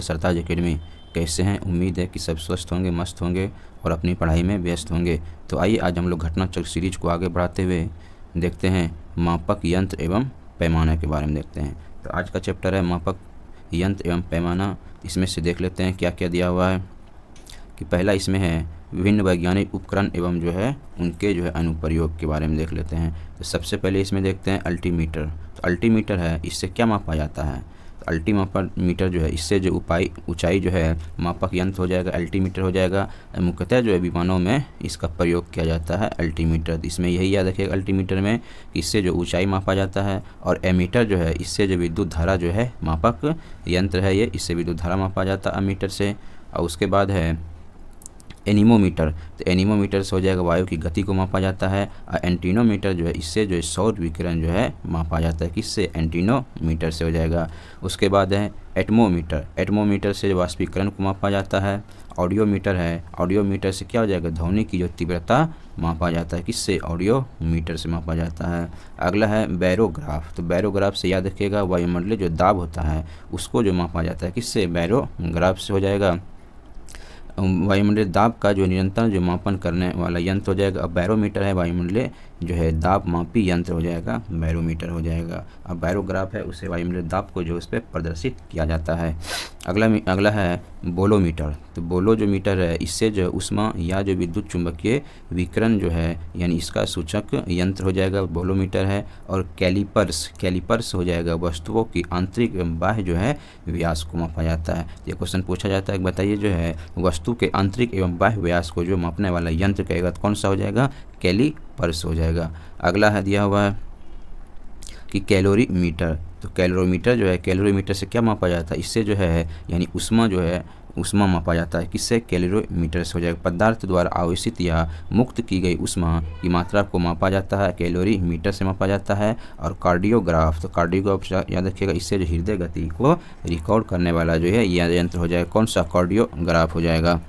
सरताज academy. कैसे हैं? उम्मीद है कि सब स्वस्थ होंगे, मस्त होंगे और अपनी पढ़ाई में व्यस्त होंगे। तो आइए आज हम लोग घटनाचक्र सीरीज को आगे बढ़ाते हुए देखते हैं मापक यंत्र एवं पैमाना के बारे में देखते हैं। तो आज का चैप्टर है मापक यंत्र एवं पैमाना। इसमें से देख लेते हैं क्या क्या दिया हुआ है। कि पहला इसमें है विभिन्न वैज्ञानिक उपकरण एवं जो है उनके जो है अनुप्रयोग के बारे में देख लेते हैं। तो सबसे पहले इसमें देखते हैं अल्टीमीटर। तो अल्टीमीटर है, इससे क्या मापा जाता है? तो अल्टीमीटर जो है इससे जो ऊंचाई जो है मापक यंत्र हो जाएगा, अल्टीमीटर हो जाएगा। मुख्यतः जो है विमानों में इसका प्रयोग किया जाता है अल्टीमीटर। इसमें यही याद रखिएगा अल्टीमीटर में कि इससे जो ऊंचाई मापा जाता है। और एमीटर जो है इससे जो विद्युत धारा जो है मापक यंत्र है ये, इससे विद्युत धारा मापा जाता है अमीटर से। और उसके बाद है एनीमोमीटर। तो एनीमोमीटर से हो जाएगा वायु की गति को मापा जाता है। और एंटीनोमीटर जो है इससे जो है सौर विकिरण जो है मापा जाता है, किससे? एंटीनोमीटर से हो जाएगा। उसके बाद है एटमोमीटर। एटमोमीटर से वाष्पीकरण को मापा जाता है। ऑडियोमीटर है, ऑडियोमीटर से क्या हो जाएगा? ध्वनि की जो तीव्रता मापा जाता है, किससे? ऑडियोमीटर से मापा जाता है। अगला है बैरोग्राफ। तो बैरोग्राफ से याद रखिएगा वायुमंडलीय जो दाब होता है उसको जो मापा जाता है, किससे? बैरोग्राफ से हो जाएगा। वायुमंडलीय दाब का जो निरंतर जो मापन करने वाला यंत्र हो जाएगा। अब बैरोमीटर है वायुमंडलीय जो है दाब मापी यंत्र हो जाएगा, बैरोमीटर हो जाएगा। अब बैरोग्राफ है उसे वायुमंडलीय दाब को जो उस पर प्रदर्शित किया जाता है। अगला है बोलोमीटर। तो बोलो जो मीटर है इससे जो ऊष्मा या जो विद्युत चुंबकीय विकिरण जो है यानी इसका सूचक यंत्र हो जाएगा, बोलोमीटर है। और कैलिपर्स हो जाएगा वस्तुओं की आंतरिक एवं बाह्य जो है व्यास को मापा जाता है। ये क्वेश्चन पूछा जाता है कि बताइए जो है वस्तु के आंतरिक एवं बाह्य व्यास को जो मापने वाला यंत्र कहेगा तो कौन सा हो जाएगा? कैलिपर्स हो जाएगा। अगला है दिया हुआ है कि कैलोरीमीटर। तो कैलोरीमीटर जो है, कैलोरीमीटर से क्या मापा जाता है? इससे जो है यानी ऊष्मा जो है ऊष्मा मापा जाता है, किससे? कैलोरीमीटर से हो जाएगा। पदार्थ द्वारा आवेशित या मुक्त की गई ऊष्मा की मात्रा को मापा जाता है, कैलोरीमीटर से मापा जाता है। और कार्डियोग्राफ। तो कार्डियोग्राफ याद रखिएगा इससे जो हृदय गति को रिकॉर्ड करने वाला जो है यह यंत्र हो जाएगा, कौन सा? कार्डियोग्राफ हो जाएगा।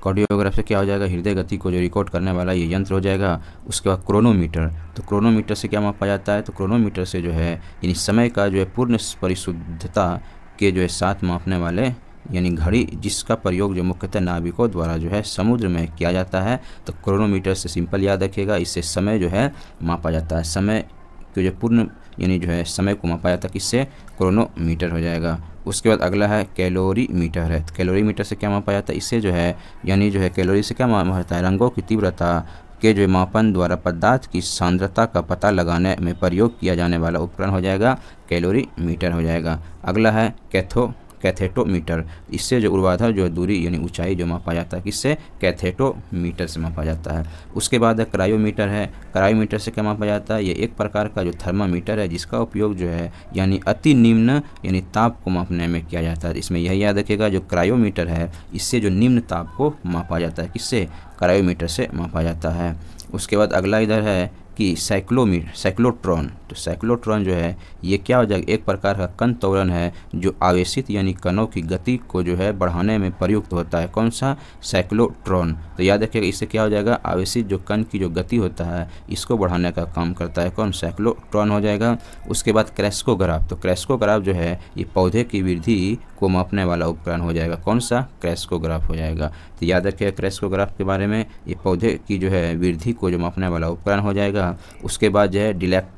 कार्डियोग्राफ से क्या हो जाएगा? हृदय गति को जो रिकॉर्ड करने वाला ये यंत्र हो जाएगा। उसके बाद क्रोनोमीटर। तो क्रोनोमीटर से क्या मापा जाता है? तो क्रोनोमीटर से जो है यानी समय का जो है पूर्ण परिशुद्धता के जो है साथ मापने वाले यानी घड़ी, जिसका प्रयोग जो मुख्यतः नाविकों द्वारा जो है समुद्र में किया जाता है। तो क्रोनोमीटर से सिंपल याद रखिएगा इससे समय जो है मापा जाता है, समय के जो पूर्ण यानी जो है समय को मापा जाता है, किससे? क्रोनोमीटर हो जाएगा। उसके बाद अगला है कैलोरीमीटर है। तो कैलोरीमीटर से क्या मापा जाता है? इससे जो है यानी जो है कैलोरी से क्या मापा जाता है? रंगों की तीव्रता के जो मापन द्वारा पदार्थ की सांद्रता का पता लगाने में प्रयोग किया जाने वाला उपकरण हो जाएगा, कैलोरीमीटर हो जाएगा। अगला है कैथेटोमीटर। इससे जो ऊर्ध्वाधर जो दूरी यानी ऊंचाई जो मापा जाता है, किससे? कैथेटोमीटर से मापा जाता है। उसके बाद क्रायोमीटर है। क्रायोमीटर से क्या मापा जाता है? ये एक प्रकार का जो थर्मामीटर है जिसका उपयोग जो है यानी अति निम्न यानी ताप को मापने में किया जाता है। इसमें यही याद रखिएगा जो क्रायोमीटर है इससे जो निम्न ताप को मापा जाता है, किससे? क्रायोमीटर से मापा जाता है। उसके बाद अगला इधर है कि साइक्लोट्रॉन। तो साइक्लोट्रॉन जो है ये क्या हो जाएगा? एक प्रकार का कण त्वरण है जो आवेशित यानी कणों की गति को जो है बढ़ाने में प्रयुक्त होता है, कौन सा? साइक्लोट्रॉन। तो याद रखिएगा इससे क्या हो जाएगा? आवेशित जो कण की जो गति होता है इसको बढ़ाने का काम करता है, कौन? साइक्लोट्रॉन हो जाएगा। उसके बाद क्रेस्कोग्राफ। तो क्रेस्कोग्राफ जो है ये पौधे की वृद्धि को मापने वाला उपकरण हो जाएगा, कौन सा? क्रेस्कोग्राफ हो जाएगा। तो याद रखिएगा क्रेस्कोग्राफ के बारे में, ये पौधे की जो है वृद्धि को जो मापने वाला उपकरण हो जाएगा। उसके बाद जो है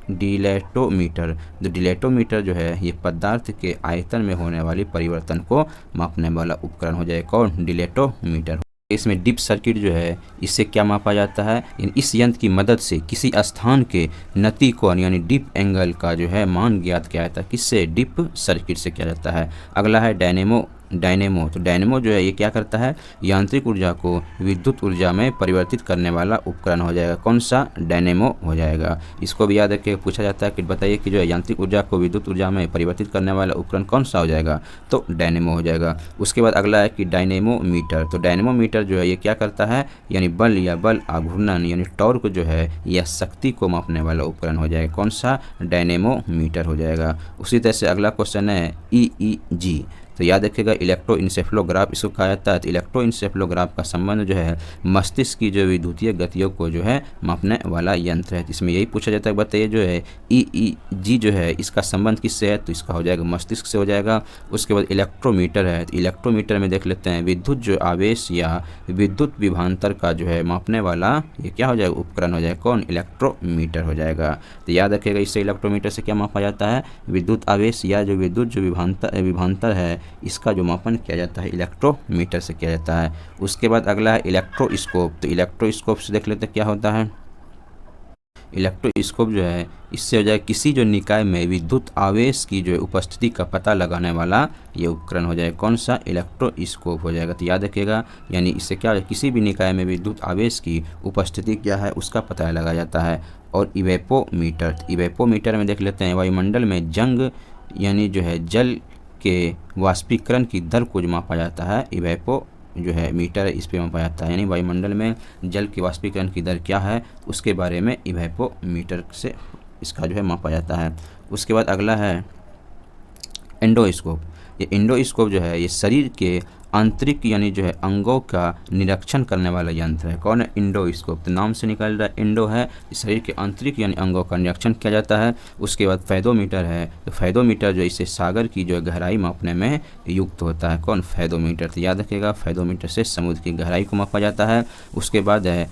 डिलेटोमीटर। तो डिलेटोमीटर जो है ये पदार्थ के आयतन में होने वाली परिवर्तन को मापने वाला उपकरण हो जाएगा, कौन? डिलेटोमीटर। इसमें डिप सर्किट जो है इससे क्या मापा जाता है? इस यंत्र की मदद से किसी स्थान के नति कोण यानी डिप एंगल का जो है मान ज्ञात किया जाता है, किससे? डिप सर्किट से किया जाता है। अगला है डायनेमो। तो डायनेमो जो है ये क्या करता है? यांत्रिक ऊर्जा को विद्युत ऊर्जा में परिवर्तित करने वाला उपकरण हो जाएगा, कौन सा? डायनेमो हो जाएगा। इसको भी याद रखिए पूछा जाता है कि बताइए कि जो है यांत्रिक ऊर्जा को विद्युत ऊर्जा में परिवर्तित करने वाला उपकरण कौन सा हो जाएगा? तो डायनेमो हो जाएगा। उसके बाद अगला है कि डायनेमोमीटर। तो डायनेमोमीटर जो है ये क्या करता है? यानी बल या बल आघूर्णन यानी टॉर्क जो है यह शक्ति को मापने वाला उपकरण हो जाएगा, कौन सा? डायनेमोमीटर हो जाएगा। उसी तरह से अगला क्वेश्चन है EEG। तो याद रखिएगा इलेक्ट्रोइंसेफेलोग्राफ इसको कहा जाता है। तो इलेक्ट्रोइंसेफेलोग्राफ का संबंध जो है मस्तिष्क की जो विद्युतीय गतियों को जो है मापने वाला यंत्र है। इसमें यही पूछा जाता है, बताइए जो है EEG जो है इसका संबंध किससे है, तो इसका हो जाएगा मस्तिष्क से हो जाएगा। उसके बाद इलेक्ट्रोमीटर है, तो इलेक्ट्रोमीटर में देख लेते हैं विद्युत जो आवेश या विद्युत विभवांतर का जो है मापने वाला ये क्या हो जाएगा, उपकरण हो जाएगा, कौन, इलेक्ट्रोमीटर हो जाएगा। तो याद रखिएगा इससे इलेक्ट्रोमीटर से क्या मापा जाता है, विद्युत आवेश या जो विद्युत जो विभवांतर है इसका जो मापन किया जाता है इलेक्ट्रोमीटर से किया जाता है। उसके बाद अगला है इलेक्ट्रोस्कोप। तो इलेक्ट्रोस्कोप से देख लेते हैं क्या होता है। इलेक्ट्रोस्कोप जो है इससे हो जाए किसी जो निकाय में विद्युत आवेश की जो उपस्थिति का पता लगाने वाला ये उपकरण हो जाए, कौन सा, इलेक्ट्रोस्कोप हो जाएगा। तो याद रखिएगा यानी इससे क्या हो जाए, किसी भी निकाय में विद्युत आवेश की उपस्थिति क्या है उसका पता लगाया जाता है। और इवेपोमीटर में देख लेते हैं वायुमंडल में जंग यानी जो है जल के वाष्पीकरण की दर को जो मापा जाता है इवेपो जो है मीटर इस पे मापा जाता है, यानी वायुमंडल में जल के वाष्पीकरण की दर क्या है उसके बारे में इवेपोमीटर से इसका जो है मापा जाता है। उसके बाद अगला है एंडोस्कोप। ये एंडोस्कोप जो है ये शरीर के आंतरिक यानी जो है अंगों का निरीक्षण करने वाला यंत्र है, कौन है, एंडोस्कोप। तो नाम से निकल रहा है एंडो है, शरीर के आंतरिक यानी अंगों का निरीक्षण किया जाता है। उसके बाद फैदोमीटर है, तो फैदोमीटर जो इससे सागर की जो है गहराई मापने में युक्त होता है, कौन, फैदोमीटर। तो याद रखिएगा फैदोमीटर से समुद्र की गहराई को मापा जाता है। उसके बाद है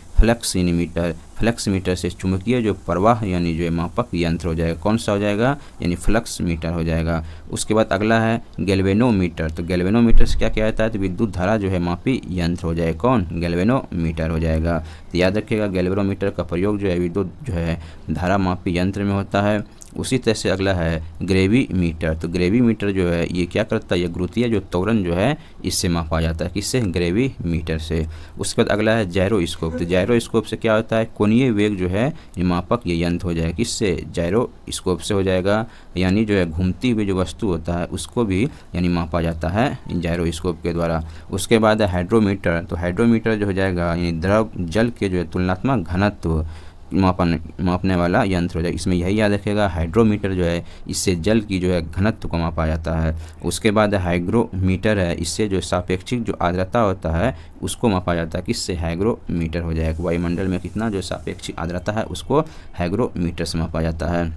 फ्लक्सीमीटर से चुंबकीय जो प्रवाह यानी जो है मापक यंत्र हो जाएगा, कौन सा हो जाएगा, यानी फ्लक्स मीटर हो जाएगा। उसके बाद अगला है गैल्वेनोमीटर। तो गैल्वेनोमीटर से क्या किया जाता है, तो विद्युत धारा जो है मापी यंत्र हो जाएगा, कौन, गैल्वेनोमीटर हो जाएगा। तो याद रखिएगा गैल्वेनोमीटर का प्रयोग जो है विद्युत जो है धारा मापी यंत्र में होता है। उसी तरह से अगला है ग्रेविमीटर। तो ग्रेविमीटर जो है ये क्या करता है, ये गुरुत्वीय जो त्वरण जो है इससे मापा जाता है, किससे, ग्रेविमीटर से। उसके बाद अगला है जायरोस्कोप। तो जायरोस्कोप से क्या होता है, कोणीय वेग जो है ये मापक ये यंत्र हो जाएगा, किससे, जायरोस्कोप से हो जाएगा, यानी जो है घूमती हुई जो वस्तु होता है उसको भी यानी मापा जाता है जायरोस्कोप के द्वारा। उसके बाद है हाइड्रोमीटर। तो हाइड्रोमीटर जो हो जाएगा यानी द्रव जल के जो है तुलनात्मक घनत्व मापने वाला यंत्र हो जाएगा। इसमें यही याद रखिएगा हाइड्रोमीटर जो है इससे जल की जो है घनत्व को मापा जाता है। उसके बाद हाइग्रोमीटर है, इससे जो सापेक्षिक जो आर्द्रता होता है उसको मापा जाता है, किससे, हाइग्रोमीटर हो जाएगा। वायुमंडल में कितना जो सापेक्षिक आर्द्रता है उसको हाइग्रोमीटर से मापा जाता है।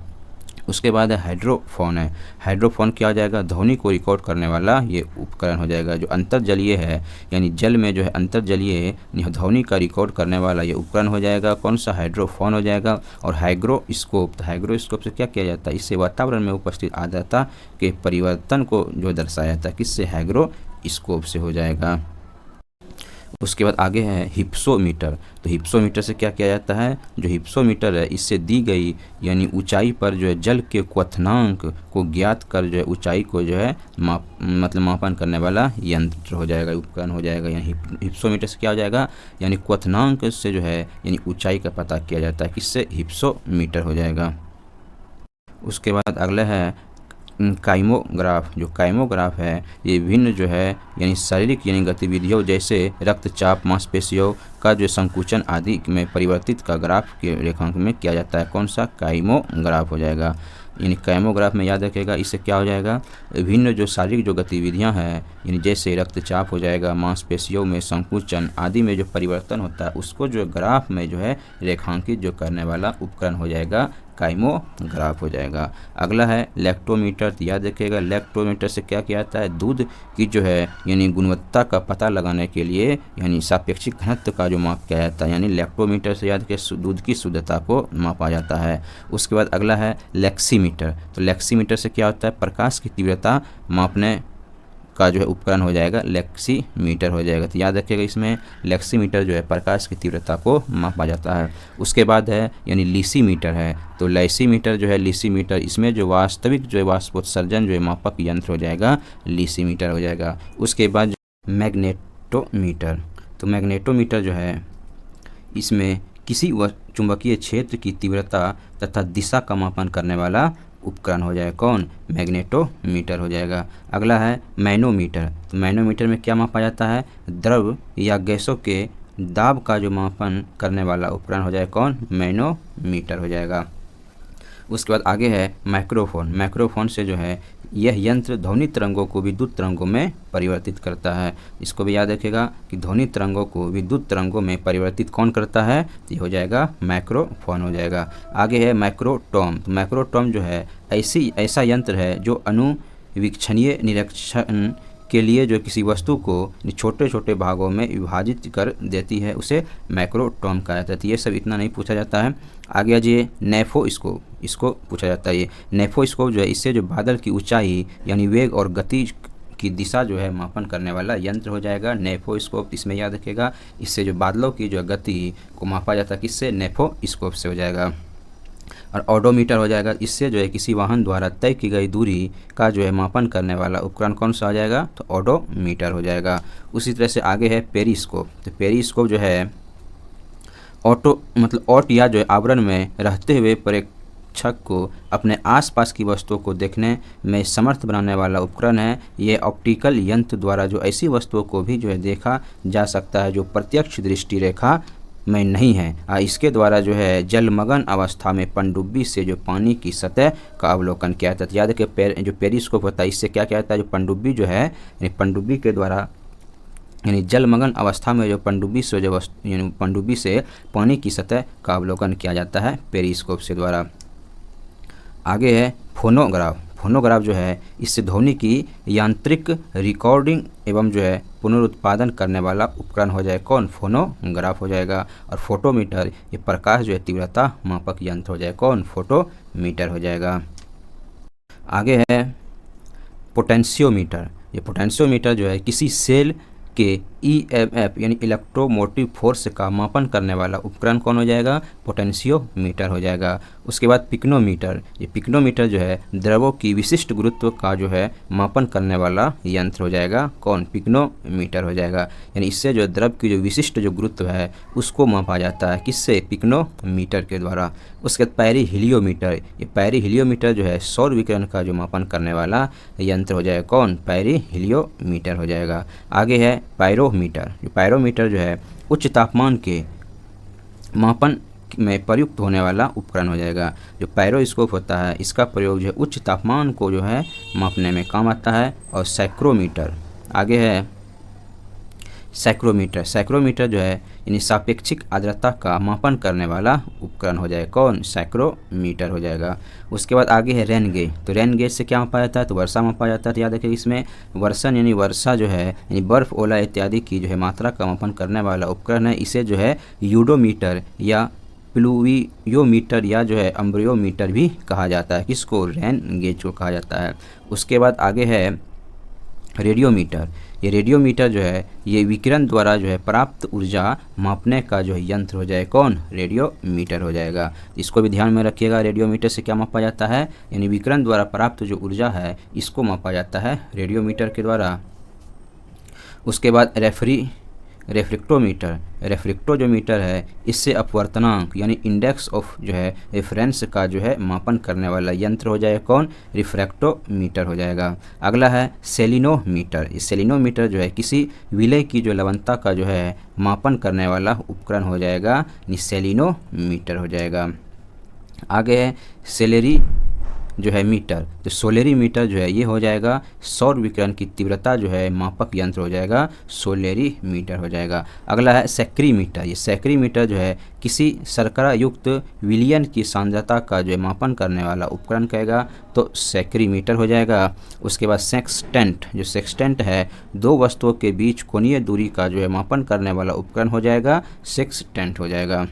उसके बाद है हाइड्रोफोन है। हाइड्रोफोन क्या हो जाएगा, ध्वनि को रिकॉर्ड करने वाला ये उपकरण हो जाएगा। जो अंतर्जलीय है यानी जल में जो है अंतर्जलीय ध्वनि का रिकॉर्ड करने वाला ये उपकरण हो जाएगा, कौन सा, हाइड्रोफोन हो जाएगा। और हाइग्रोस्कोप, तो हाइग्रोस्कोप से क्या किया जाता है, इससे वातावरण में उपस्थित आर्द्रता के परिवर्तन को जो दर्शाया जाता है, किससे, हाइग्रोस्कोप से हो जाएगा। उसके बाद आगे है हिप्सोमीटर। तो हिप्सोमीटर से क्या किया जाता है, जो हिप्सोमीटर है इससे दी गई यानी ऊंचाई पर जो है जल के क्वथनांक को ज्ञात कर जो है ऊंचाई को जो है मापन करने वाला यंत्र हो जाएगा, उपकरण हो जाएगा। यानी हिप्सोमीटर से क्या हो जाएगा, यानी क्वथनांक से जो है यानी ऊंचाई का पता किया जाता है, किससे, हिप्सोमीटर हो जाएगा। उसके बाद अगला है काइमोग्राफ। जो काइमोग्राफ है ये विभिन्न जो है यानी शारीरिक यानी गतिविधियों जैसे रक्तचाप, मांसपेशियों का जो संकुचन आदि में परिवर्तित का ग्राफ के रेखांकन में किया जाता है, कौन सा, काइमोग्राफ हो जाएगा। यानी काइमोग्राफ में याद रखिएगा इससे क्या हो जाएगा, विभिन्न जो शारीरिक जो गतिविधियां हैं यानी जैसे रक्तचाप हो जाएगा, मांसपेशियों में संकुचन आदि में जो परिवर्तन होता है उसको जो ग्राफ में जो है रेखांकित जो करने वाला उपकरण हो जाएगा, काइमोग्राफ हो जाएगा। अगला है लैक्टोमीटर। याद रखिएगा लैक्टोमीटर से क्या किया जाता है, दूध की जो है यानी गुणवत्ता का पता लगाने के लिए यानी सापेक्षिक घनत्व का जो माप किया जाता है, यानी लैक्टोमीटर से याद रखिए दूध की शुद्धता को मापा जाता है। उसके बाद अगला है लेक्सीमीटर। तो लेक्सीमीटर से क्या होता है, प्रकाश की तीव्रता मापने का जो है उपकरण हो जाएगा, लेक्सीमीटर हो जाएगा। तो याद रखिएगा इसमें लेक्सीमीटर जो है प्रकाश की तीव्रता को मापा जाता है। उसके बाद है यानी लीसीमीटर है। तो लेसीमीटर जो है लीसीमीटर इसमें जो वास्तविक जो है वाष्पोत्सर्जन जो है मापक यंत्र हो जाएगा, लीसीमीटर हो जाएगा। उसके बाद मैग्नेटोमीटर। तो मैग्नेटोमीटर जो है इसमें किसी चुंबकीय क्षेत्र की तीव्रता तथा दिशा का मापन करने वाला उपकरण हो जाएगा, कौन, मैग्नेटोमीटर हो जाएगा। अगला है मैनोमीटर। तो मैनोमीटर में क्या मापा जाता है, द्रव या गैसों के दाब का जो मापन करने वाला उपकरण हो जाएगा, कौन, मैनोमीटर हो जाएगा। उसके बाद आगे है माइक्रोफोन। माइक्रोफोन से जो है यह यंत्र ध्वनि तरंगों को विद्युत तरंगों में परिवर्तित करता है। इसको भी याद रखिएगा कि ध्वनि तरंगों को विद्युत तरंगों में परिवर्तित कौन करता है, तो ये हो जाएगा माइक्रोफोन हो जाएगा। आगे है माइक्रोटोम। तो माइक्रोटोम जो है ऐसा यंत्र है जो अनुवीक्षणीय निरीक्षण के लिए जो किसी वस्तु को छोटे छोटे भागों में विभाजित कर देती है, उसे माइक्रोटोम कहा जाता है। तो ये सब इतना नहीं पूछा जाता है। आगे आ जाइए नेफोस्कोप, इसको पूछा जाता है। ये नेफोस्कोप जो है, इससे जो बादल की ऊंचाई यानी वेग और गति की दिशा जो है मापन करने वाला यंत्र हो जाएगा नेफोस्कोप। इसमें याद रखिएगा, इससे जो बादलों की जो गति को मापा जाता है किससे, नेफोस्कोप से हो जाएगा। और ऑडोमीटर हो जाएगा, इससे जो है किसी वाहन द्वारा तय की गई दूरी का जो है मापन करने वाला उपकरण कौन सा हो जाएगा, तो ऑडोमीटर हो जाएगा। उसी तरह से आगे है पेरिस्कोप। तो पेरिस्कोप जो है ऑट या जो है आवरण में रहते हुए प्रेक्षक को अपने आसपास की वस्तुओं को देखने में समर्थ बनाने वाला उपकरण है। ये ऑप्टिकल यंत्र द्वारा जो ऐसी वस्तुओं को भी जो है देखा जा सकता है जो प्रत्यक्ष दृष्टि रेखा में नहीं है। इसके द्वारा जो है जलमग्न अवस्था में पनडुब्बी से जो पानी की सतह का अवलोकन किया जाता है। याद रखिए जो पेरिस्कोप होता है, इससे क्या किया जाता है, जो पनडुब्बी जो है यानी पनडुब्बी के द्वारा यानी जलमग्न अवस्था में जो पनडुब्बी से पानी की सतह का अवलोकन किया जाता है पेरिस्कोप से द्वारा। आगे है फोनोग्राफ। फोनोग्राफ जो है इससे ध्वनि की यांत्रिक रिकॉर्डिंग एवं जो है पुनरुत्पादन करने वाला उपकरण हो जाए कौन, फोनोग्राफ हो जाएगा। और फोटोमीटर, ये प्रकाश जो है तीव्रता मापक यंत्र हो जाए कौन, फोटोमीटर हो जाएगा। आगे है पोटेंशियोमीटर। ये पोटेंशियोमीटर जो है किसी सेल के EMF यानी इलेक्ट्रोमोटिव फोर्स का मापन करने वाला उपकरण कौन हो जाएगा, पोटेंशियोमीटर हो जाएगा। उसके बाद पिक्नोमीटर। ये पिक्नोमीटर जो है द्रवों की विशिष्ट गुरुत्व का जो है मापन करने वाला यंत्र हो जाएगा कौन, पिक्नोमीटर हो जाएगा। यानी इससे जो द्रव की जो विशिष्ट जो गुरुत्व है उसको मापा जाता है किससे, पिक्नोमीटर के द्वारा। उसके बाद पैरीहीलियोमीटर। ये पैरीहीलियोमीटर जो है सौर विकिरण का जो मापन करने वाला यंत्र हो जाएगा कौन, पैरीहीलियोमीटर हो जाएगा। आगे है पायरोमीटर। जो पायरोमीटर जो है उच्च तापमान के मापन में प्रयुक्त होने वाला उपकरण हो जाएगा। जो पायरोस्कोप होता है इसका प्रयोग जो है उच्च तापमान को जो है मापने में काम आता है। और साइक्रोमीटर। आगे है साइक्रोमीटर। साइक्रोमीटर जो है यानी सापेक्षिक आर्द्रता का मापन करने वाला उपकरण हो जाए कौन, साइक्रोमीटर हो जाएगा। उसके बाद आगे है रेन गेज। तो रेन गेज से क्या मापा जाता है, तो वर्षा मापा जाता है। तो याद रखिए इसमें वर्षण यानी वर्षा जो है यानी बर्फ, ओला इत्यादि की जो है मात्रा का मापन करने वाला उपकरण है। इसे जो है यूडोमीटर या प्लूवियोमीटर या जो है अम्ब्रियोमीटर भी कहा जाता है। किसको, रेन गेज को कहा जाता है। उसके बाद आगे है रेडियोमीटर। ये रेडियोमीटर जो है ये विकिरण द्वारा जो है प्राप्त ऊर्जा मापने का जो है यंत्र हो जाए कौन, रेडियोमीटर हो जाएगा। इसको भी ध्यान में रखिएगा, रेडियोमीटर से क्या मापा जाता है, यानी विकिरण द्वारा प्राप्त जो ऊर्जा है इसको मापा जाता है रेडियोमीटर के द्वारा। उसके बाद रेफ्रेक्टोमीटर। रेफ्रेक्टोमीटर है इससे अपवर्तनांक यानी इंडेक्स ऑफ जो है रेफरेंस का जो है मापन करने वाला यंत्र हो जाए कौन, रिफ्रैक्टोमीटर हो जाएगा। अगला है सेलिनोमीटर। इस सेलिनोमीटर जो है किसी विलय की जो लवणता का जो है मापन करने वाला उपकरण हो जाएगा, सेलिनोमीटर हो जाएगा। आगे है सेलेरी जो है मीटर। तो सोलेरी मीटर जो है ये हो जाएगा सौर विकिरण की तीव्रता जो है मापक यंत्र हो जाएगा, सोलेरी मीटर हो जाएगा। अगला है सैक्रीमीटर। ये सैक्रीमीटर जो है किसी शर्करा युक्त विलयन की सांद्रता का जो है मापन करने वाला उपकरण कहेगा, तो सैक्रीमीटर हो जाएगा। उसके बाद सेक्सटेंट। जो सेक्सटेंट है दो वस्तुओं के बीच कोणीय दूरी का जो है मापन करने वाला उपकरण हो जाएगा, सेक्सटेंट हो जाएगा।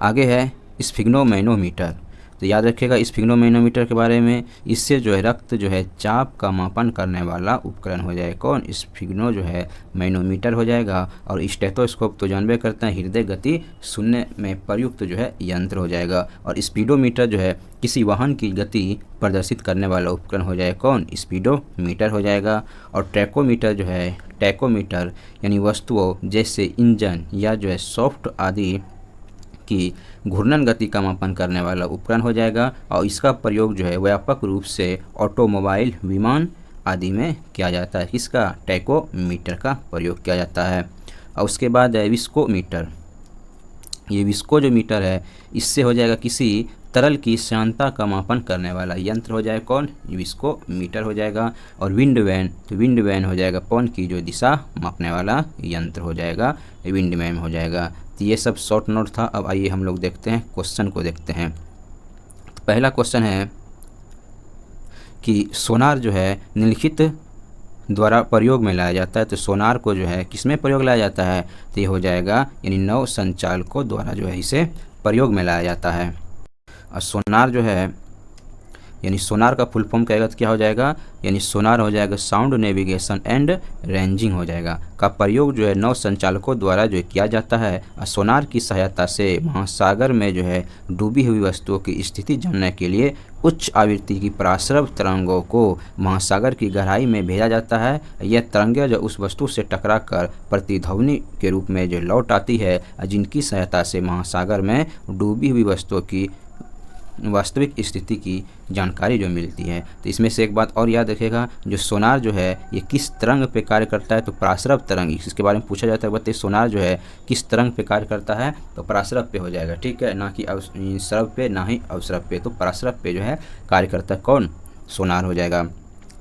आगे है स्फिग्नोमैनोमीटर। तो याद रखिएगा स्फिग्नोमैनोमीटर के बारे में, इससे जो है रक्त जो है चाप का मापन करने वाला उपकरण हो जाए कौन, स्फिग्नो जो है मैनोमीटर हो जाएगा। और स्टेथोस्कोप तो जानबे करते हैं हृदय गति सुनने में प्रयुक्त जो है यंत्र हो जाएगा। और स्पीडोमीटर जो है किसी वाहन की गति प्रदर्शित करने वाला उपकरण हो जाए कौन, स्पीडोमीटर हो जाएगा। और टैकोमीटर जो है टैकोमीटर यानी वस्तुओं जैसे इंजन या जो है सॉफ्ट आदि की घूर्णन गति का मापन करने वाला उपकरण हो जाएगा। और इसका प्रयोग जो है व्यापक रूप से ऑटोमोबाइल, विमान आदि में किया जाता है। इसका टैकोमीटर का प्रयोग किया जाता है। और उसके बाद है विस्कोमीटर। ये विस्को जो मीटर है इससे हो जाएगा किसी तरल की श्यानता का मापन करने वाला यंत्र हो जाए कौन, विस्कोमीटर हो जाएगा। और विंड वैन, तो विंड वैन हो जाएगा पवन की जो दिशा मापने वाला यंत्र हो जाएगा, विंड वैन हो जाएगा। तो ये सब शॉर्ट नोट था। अब आइए हम लोग देखते हैं क्वेश्चन को देखते हैं। तो पहला क्वेश्चन है कि सोनार जो है निम्नलिखित द्वारा प्रयोग में लाया जाता है। तो सोनार को जो है किसमें प्रयोग लाया जाता है, तो ये हो जाएगा यानी नौ संचालकों द्वारा जो है इसे प्रयोग में लाया जाता है। और सोनार जो है यानी सोनार का फुल फॉर्म कहेगा तो क्या हो जाएगा, यानी सोनार हो जाएगा साउंड नेविगेशन एंड रेंजिंग हो जाएगा, का प्रयोग जो है नौ संचालकों द्वारा जो किया जाता है। और सोनार की सहायता से महासागर में जो है डूबी हुई वस्तुओं की स्थिति जानने के लिए उच्च आवृत्ति की पराश्रव तरंगों को महासागर की गहराई में भेजा जाता है। यह तरंगें जो उस वस्तु से टकरा कर प्रतिध्वनि के रूप में जो लौट आती है, जिनकी सहायता से महासागर में डूबी हुई वस्तुओं की वास्तविक स्थिति की जानकारी जो मिलती है। तो इसमें से एक बात और याद रखिएगा, जो सोनार जो है ये किस तरंग पे कार्य करता है, तो पराश्रव तरंग, इसके बारे में पूछा जाता है। बताइए सोनार जो है किस तरंग पे कार्य करता है, तो पराश्रव पे हो जाएगा, ठीक है, ना कि श्रव पे, ना ही अवश्रव पे। तो पराश्रव पे जो है कार्य करता है कौन, सोनार हो जाएगा,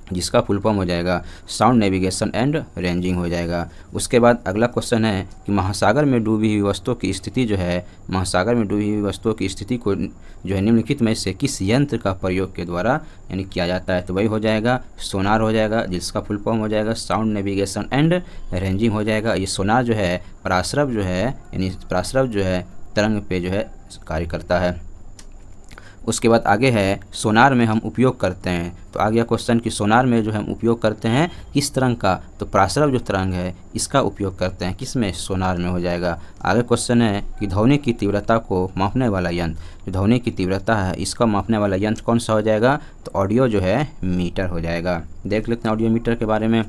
जिसका फुल फॉर्म हो जाएगा साउंड नेविगेशन एंड रेंजिंग हो जाएगा। उसके बाद अगला क्वेश्चन है कि महासागर में डूबी हुई वस्तुओं की स्थिति जो है, महासागर में डूबी हुई वस्तुओं की स्थिति को जो है निम्नलिखित में से किस यंत्र का प्रयोग के द्वारा यानी किया जाता है, तो वही हो जाएगा सोनार हो जाएगा, जिसका फुल फॉर्म हो जाएगा साउंड नेविगेशन एंड रेंजिंग हो जाएगा। ये सोनार जो है पराश्रव जो है यानी पराश्रव जो है तरंग पे जो है कार्य करता है। उसके बाद आगे है सोनार में हम उपयोग करते हैं, तो आ गया क्वेश्चन कि सोनार में जो हम उपयोग करते हैं किस तरंग का, तो पराश्रव जो तरंग है इसका उपयोग करते हैं, किसमें, सोनार में हो जाएगा। आगे क्वेश्चन है कि ध्वनि की तीव्रता को मापने वाला यंत्र, जो ध्वनि की तीव्रता है इसका मापने वाला यंत्र कौन सा हो जाएगा, तो ऑडियो जो है मीटर हो जाएगा। देख लेते हैं ऑडियो मीटर के बारे में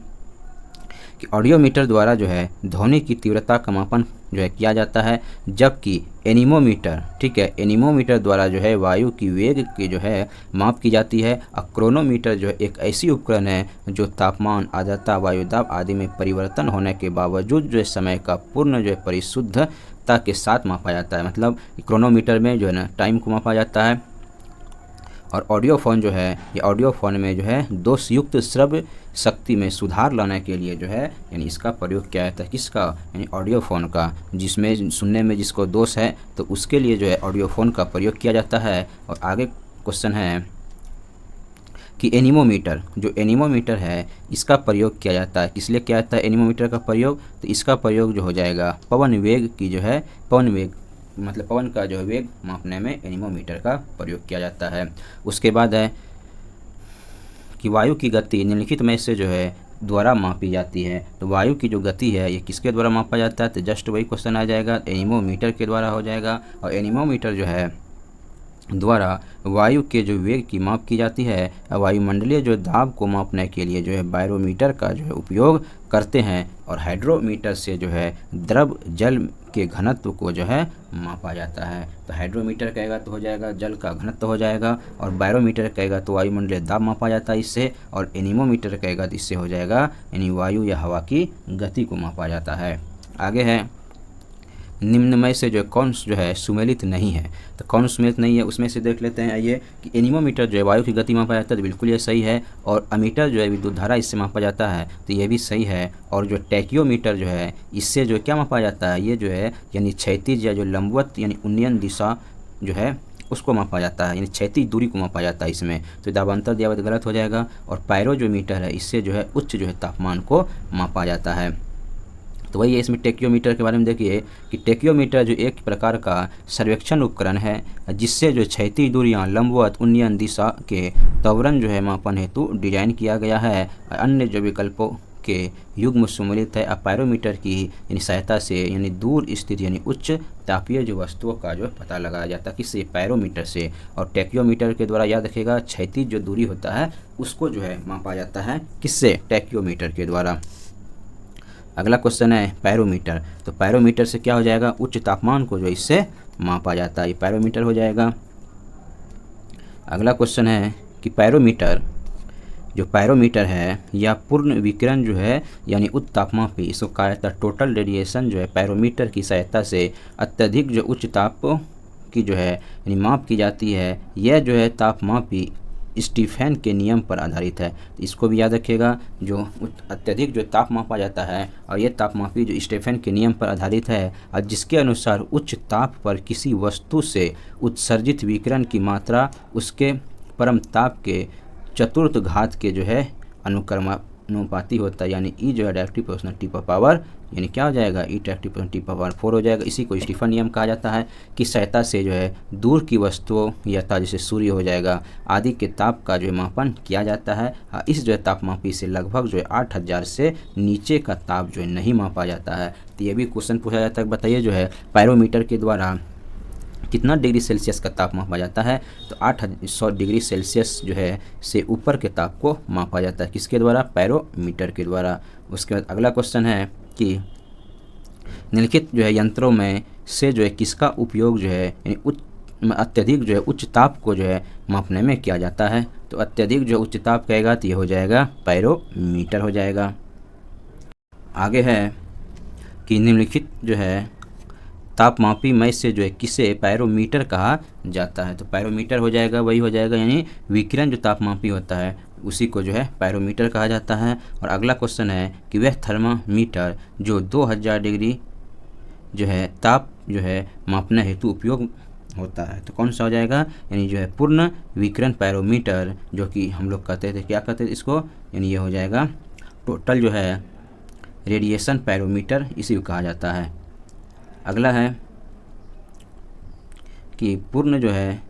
कि ऑडियो मीटर द्वारा जो है ध्वनि की तीव्रता का मापन जो है किया जाता है, जबकि एनीमोमीटर, ठीक है, एनीमोमीटर द्वारा जो है वायु की वेग की जो है माप की जाती है। और क्रोनोमीटर जो है एक ऐसी उपकरण है जो तापमान, आर्द्रता, वायुदाब आदि में परिवर्तन होने के बावजूद जो है समय का पूर्ण जो है परिशुद्धता के साथ मापा जाता है। मतलब क्रोनोमीटर में जो है ना टाइम को मापा जाता है। और ऑडियो फोन जो है, ये ऑडियो फोन में जो है दोषयुक्त श्रव्य शक्ति में सुधार लाने के लिए जो है यानी इसका प्रयोग किया जाता है, किसका, यानी ऑडियो फोन का, जिसमें सुनने में जिसको दोष है तो उसके लिए जो है ऑडियो फोन का प्रयोग किया जाता है। और आगे क्वेश्चन है कि एनीमोमीटर, जो एनीमोमीटर है इसका प्रयोग किया जाता है, किस लिए किया जाता है एनीमोमीटर का प्रयोग, तो इसका प्रयोग जो हो जाएगा पवन वेग की जो है, पवन वेग मतलब पवन का जो है वेग मापने में एनीमोमीटर का प्रयोग किया जाता है। उसके बाद है कि वायु की गति निम्नलिखित में से जो है द्वारा मापी जाती है, तो वायु की जो गति है ये किसके द्वारा मापा जाता है, तो जस्ट वही क्वेश्चन आ जाएगा, एनीमोमीटर के द्वारा हो जाएगा। और एनीमोमीटर जो है द्वारा वायु के जो वेग की माप की जाती है। वायुमंडलीय जो दाब को मापने के लिए जो है बैरोमीटर का जो है उपयोग करते हैं। और हाइड्रोमीटर से जो है द्रव जल के घनत्व को जो है मापा जाता है। तो हाइड्रोमीटर कहेगा तो हो जाएगा जल का घनत्व हो जाएगा, और बैरोमीटर कहेगा तो वायुमंडलीय दाब मापा जाता है इससे, और एनीमोमीटर कहेगा तो इससे हो जाएगा यानी वायु या हवा की गति को मापा जाता है। आगे है निम्न में से जो कौन जो है सुमेलित नहीं है, तो कौन सुमेलित नहीं है उसमें से देख लेते हैं। आइए कि एनीमोमीटर जो है वायु की गति मापा जाता है, तो बिल्कुल ये सही है। और अमीटर जो है विद्युत धारा इससे मापा जाता है, तो ये भी सही है। और जो टैकियोमीटर जो है इससे जो क्या मापा जाता है, ये जो है यानी क्षैतिज या जो लंबवत यानी उन्नयन दिशा जो है उसको मापा जाता है, यानी क्षैतिज दूरी को मापा जाता है इसमें, तो दाबांतर दिया हुआ तो गलत हो जाएगा। और पायरोमीटर है इससे जो है उच्च जो है तापमान को मापा जाता है। तो वही है इसमें टेकियोमीटर के बारे में देखिए कि टेकियोमीटर जो एक प्रकार का सर्वेक्षण उपकरण है, जिससे जो क्षैतिज दूरियां, लंबवत, उन्नयन दिशा के त्वरण जो है मापन हेतु डिजाइन किया गया है। अन्य जो विकल्पों के युग्म सम्मिलित है। पायरोमीटर की यानी सहायता से यानी दूर स्थित यानी उच्च तापीय जो वस्तुओं का जो पता लगाया जाता है, किससे, पायरोमीटर से। और टेकियोमीटर के द्वारा याद रखिएगा क्षैतिज जो दूरी होता है उसको जो है मापा जाता है, किससे, टेकियोमीटर के द्वारा। अगला क्वेश्चन है पायरोमीटर, तो पायरोमीटर से क्या हो जाएगा, उच्च तापमान को जो इससे मापा जाता है, ये पायरोमीटर हो जाएगा। अगला क्वेश्चन है कि पायरोमीटर है या पूर्ण विकिरण जो है यानी उच्च तापमान पे इसको कहा जाता है टोटल रेडिएशन जो है पायरोमीटर की सहायता से अत्यधिक जो उच्च ताप की जो है यानी माप की जाती है, यह जो है तापमापी स्टीफन के नियम पर आधारित है। इसको भी याद रखिएगा, जो अत्यधिक जो ताप मापा जाता है और यह तापमापी जो स्टीफन के नियम पर आधारित है, और जिसके अनुसार उच्च ताप पर किसी वस्तु से उत्सर्जित विकिरण की मात्रा उसके परम ताप के चतुर्थ घात के जो है अनुपाती होता है, यानी ई जो है डायरेक्टिव प्रोपोर्शनल टी पावर, यानी क्या हो जाएगा, ई डायरेक्टिव प्रोपोर्शनल टी पावर 4 हो जाएगा। इसी को स्टीफन नियम कहा जाता है कि सहायता से जो है दूर की वस्तुओं यथा जैसे सूर्य हो जाएगा आदि के ताप का जो है मापन किया जाता है। इस जो है तापमापी से लगभग जो है 8000 से नीचे का ताप जो है नहीं मापा जाता है। तो ये भी क्वेश्चन पूछा जाता है, बताइए जो है पायरोमीटर के द्वारा कितना डिग्री सेल्सियस का ताप मापा जाता है, तो 800 डिग्री सेल्सियस जो है से ऊपर के ताप को मापा जाता है, किसके द्वारा, पायरोमीटर के द्वारा। उसके बाद अगला क्वेश्चन है कि निम्नलिखित जो है यंत्रों में से जो है किसका उपयोग जो है यानी अत्यधिक जो है उच्च ताप को जो है मापने में किया जाता है, तो अत्यधिक जो उच्च ताप कहेगा तो ये हो जाएगा पायरोमीटर हो जाएगा। आगे है कि निम्नलिखित जो है तापमापी में से जो है किसे पायरोमीटर कहा जाता है, तो पायरोमीटर हो जाएगा, वही हो जाएगा यानी विकिरण जो तापमापी होता है उसी को जो है पायरोमीटर कहा जाता है। और अगला क्वेश्चन है कि वह थर्मामीटर जो 2000 डिग्री जो है ताप जो है मापने हेतु उपयोग होता है, तो कौन सा हो जाएगा, यानी जो है पूर्ण विकिरण पायरोमीटर, जो कि हम लोग कहते थे, क्या कहते थे इसको, यानी ये हो जाएगा टोटल जो है रेडिएशन पायरोमीटर, इसी को कहा जाता है। अगला है कि पूर्ण जो है,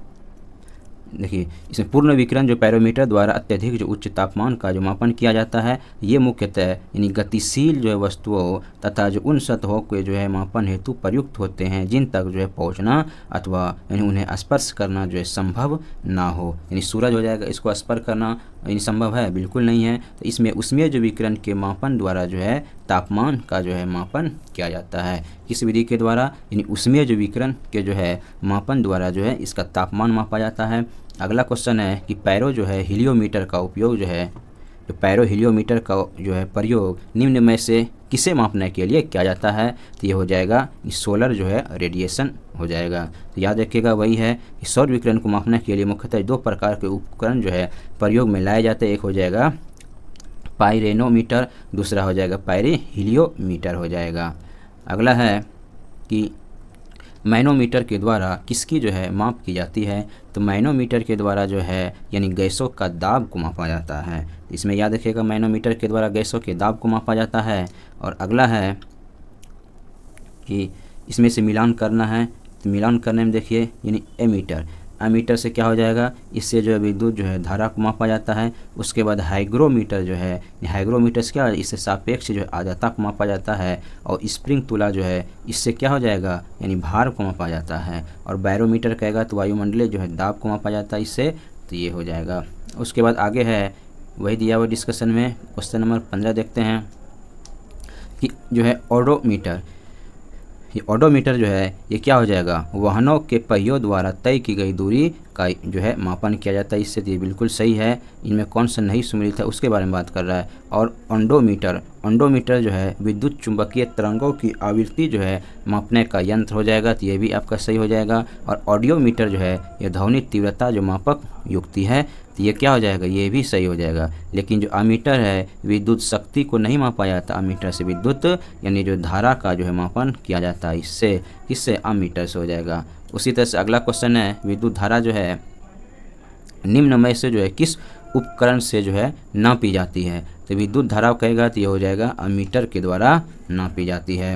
देखिए इसमें पूर्ण विकिरण जो पायरोमीटर द्वारा अत्यधिक जो उच्च तापमान का जो मापन किया जाता है, ये मुख्यतः यानी गतिशील जो है वस्तुओं तथा जो उन सतहों के जो है मापन हेतु प्रयुक्त होते हैं जिन तक जो है पहुंचना अथवा यानी उन्हें स्पर्श करना जो है संभव ना हो, यानी सूरज हो जाएगा, इसको स्पर्श करना यानी संभव है, बिल्कुल नहीं है। तो इसमें उसमें जो विकिरण के मापन द्वारा जो है तापमान का जो है मापन किया जाता है, किस विधि के द्वारा, यानी उसमें जो विकिरण के जो है मापन द्वारा जो है इसका तापमान मापा जाता है। अगला क्वेश्चन है कि पैरो जो है हीलियोमीटर का उपयोग जो है, जो पैरो हीलियोमीटर का जो है प्रयोग निम्न में से किसे मापने के लिए किया जाता है, तो ये हो जाएगा सोलर जो है रेडिएशन हो जाएगा। तो याद रखिएगा वही है कि सौर विकिरण को मापने के लिए मुख्यतः 2 प्रकार के उपकरण जो है प्रयोग में लाए जाते हैं, एक हो जाएगा पाइरेनोमीटर, दूसरा हो जाएगा पायरोहीलियोमीटर हो जाएगा। अगला है कि मैनोमीटर के द्वारा किसकी जो है माप की जाती है, तो मैनोमीटर के द्वारा जो है यानी गैसों का दाब को मापा जाता है। इसमें याद रखिएगा मैनोमीटर के द्वारा गैसों के दाब को मापा जाता है। और अगला है कि इसमें से मिलान करना है, तो मिलान करने में देखिए यानी एमीटर, एमीटर से क्या हो जाएगा, इससे जो है विद्युत जो है धारा को मापा जाता है। उसके बाद हाइग्रोमीटर जो है, हाइग्रोमीटर से क्या, इससे सापेक्ष जो है आर्द्रता को मापा जाता है। और स्प्रिंग तुला जो है इससे क्या हो जाएगा, यानी भार को मापा जाता है। और बैरोमीटर कहेगा तो वायुमंडलीय जो है दाब को मापा जाता है इससे, तो ये हो जाएगा। उसके बाद आगे है वही दिया हुआ डिस्कशन में क्वेश्चन नंबर 15 देखते हैं कि जो है ओडोमीटर, ये ओडोमीटर जो है ये क्या हो जाएगा, वाहनों के पहियों द्वारा तय की गई दूरी का जो है मापन किया जाता है, इससे ये बिल्कुल सही है। इनमें कौन सा नहीं सम्मिलित है उसके बारे में बात कर रहा है। और ओंडोमीटर, ओंडोमीटर जो है विद्युत चुंबकीय तरंगों की आवृत्ति जो है मापने का यंत्र हो जाएगा, तो ये भी आपका सही हो जाएगा। और ऑडियोमीटर जो है ये ध्वनि तीव्रता जो मापक युक्ति है, तो ये क्या हो जाएगा, ये भी सही हो जाएगा। लेकिन जो अमीटर है विद्युत शक्ति को नहीं मापा जाता, अमीटर से विद्युत यानी जो धारा का जो है मापन किया जाता है, इससे अमीटर से हो जाएगा। उसी तरह से अगला क्वेश्चन है विद्युत धारा जो है निम्न में से जो है किस उपकरण से जो है नापी जाती है, तो विद्युत धारा कहेगा तो ये हो जाएगा अमीटर के द्वारा नापी जाती है।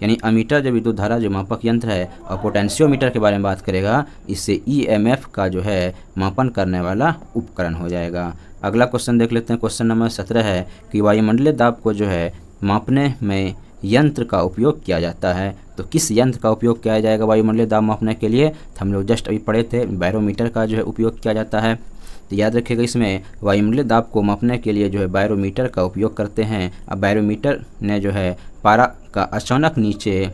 यानी अमीटर जो विद्युत धारा जो मापक यंत्र है। और पोटेंशियोमीटर के बारे में बात करेगा, इससे ईएमएफ का जो है मापन करने वाला उपकरण हो जाएगा। अगला क्वेश्चन देख लेते हैं, क्वेश्चन नंबर 17 है कि वायुमंडलीय दाब को जो है मापने में यंत्र का उपयोग किया जाता है, तो किस यंत्र का उपयोग किया जाएगा वायुमंडलीय दाब मापने के लिए, तो हम लोग जस्ट अभी पढ़े थे बैरोमीटर का जो है उपयोग किया जाता है। तो याद रखिएगा इसमें वायुमंडलीय दाब को मापने के लिए जो है बैरोमीटर का उपयोग करते हैं। अब बैरोमीटर ने जो है पारा का अचानक नीचे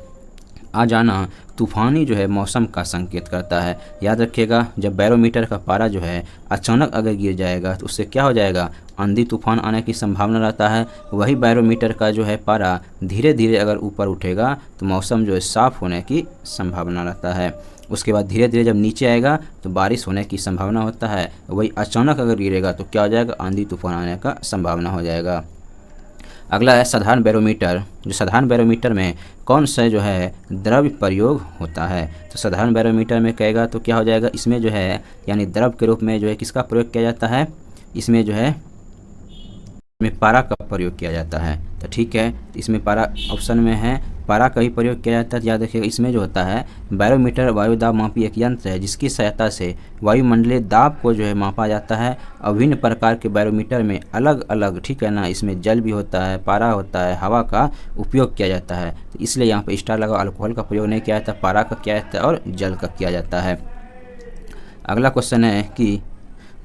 आ जाना तूफ़ानी जो है मौसम का संकेत करता है। याद रखिएगा जब बैरोमीटर का पारा जो है अचानक अगर गिर जाएगा तो उससे क्या हो जाएगा, आंधी तूफान आने की संभावना रहता है। वही बैरोमीटर का जो है पारा धीरे धीरे अगर ऊपर उठेगा तो मौसम जो है साफ़ होने की संभावना रहता है। उसके बाद धीरे धीरे जब नीचे आएगा तो बारिश होने की संभावना होता है। वही अचानक अगर गिरेगा तो क्या हो जाएगा, आंधी तूफान आने का संभावना हो जाएगा। अगला है साधारण बैरोमीटर। जो साधारण बैरोमीटर में कौन सा जो है द्रव्य प्रयोग होता है, तो साधारण बैरोमीटर में कहेगा तो क्या हो जाएगा, इसमें जो है यानी द्रव्य के रूप में जो है किसका प्रयोग किया जाता है, इसमें जो है में पारा का प्रयोग किया जाता है। तो ठीक है, इसमें पारा ऑप्शन में है, पारा का ही प्रयोग किया जाता है। याद रखिएगा, इसमें जो होता है बैरोमीटर वायु दाब मापी एक यंत्र है जिसकी सहायता से वायुमंडलीय दाब को जो है मापा जाता है। विभिन्न प्रकार के बैरोमीटर में अलग अलग, ठीक है ना, इसमें जल भी होता है, पारा होता है, हवा का उपयोग किया जाता है। तो इसलिए यहाँ पर स्टार लगा, अल्कोहल का प्रयोग नहीं किया जाता, पारा का किया जाता है और जल का किया जाता है। अगला क्वेश्चन है कि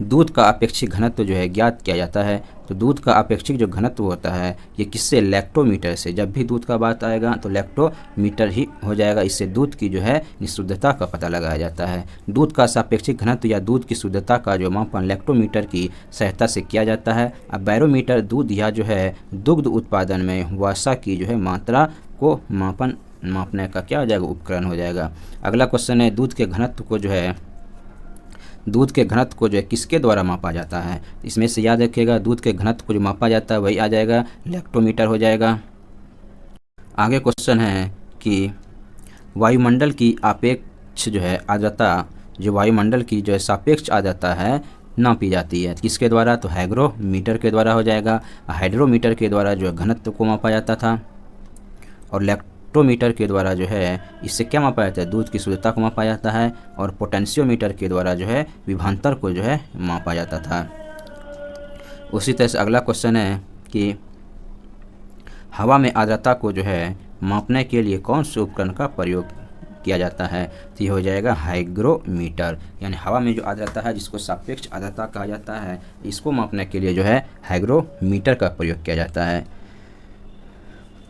दूध का अपेक्षिक घनत्व जो है ज्ञात किया जाता है। तो दूध का अपेक्षिक जो घनत्व होता है ये किससे, लैक्टोमीटर से। जब भी दूध का बात आएगा तो लैक्टोमीटर ही हो जाएगा। इससे दूध की जो है शुद्धता का पता लगाया जाता है। दूध का सापेक्षिक घनत्व या दूध की शुद्धता का जो मापन लैक्टोमीटर की सहायता से किया जाता है। अब बैरोमीटर दूध या जो है दुग्ध उत्पादन में वसा की जो है मात्रा को मापने का क्या हो जाएगा, उपकरण हो जाएगा। अगला क्वेश्चन है दूध के घनत्व को जो है किसके द्वारा मापा जाता है। इसमें से याद रखिएगा, दूध के घनत्व को जो मापा जाता है वही आ जाएगा लैक्टोमीटर हो जाएगा। आगे क्वेश्चन है कि वायुमंडल की सापेक्ष जो है आर्द्रता, जो वायुमंडल की जो है सापेक्ष आर्द्रता है नापी जाती है किसके द्वारा, तो हाइग्रोमीटर के द्वारा हो जाएगा। हाइड्रोमीटर के द्वारा जो है घनत्व को मापा जाता था और लैक्टोमीटर के द्वारा जो है इससे क्या मापा जाता है, दूध की शुद्धता को मापा जाता है। और पोटेंशियोमीटर के द्वारा जो है विभवांतर को जो है मापा जाता था। उसी तरह से अगला क्वेश्चन है कि हवा में आर्द्रता को जो है मापने के लिए कौन से उपकरण का प्रयोग किया जाता है, तो ये हो जाएगा हाइग्रोमीटर। यानी हवा में जो आर्द्रता है जिसको सापेक्ष आर्द्रता कहा जाता है, इसको मापने के लिए जो है हाइग्रोमीटर का प्रयोग किया जाता है।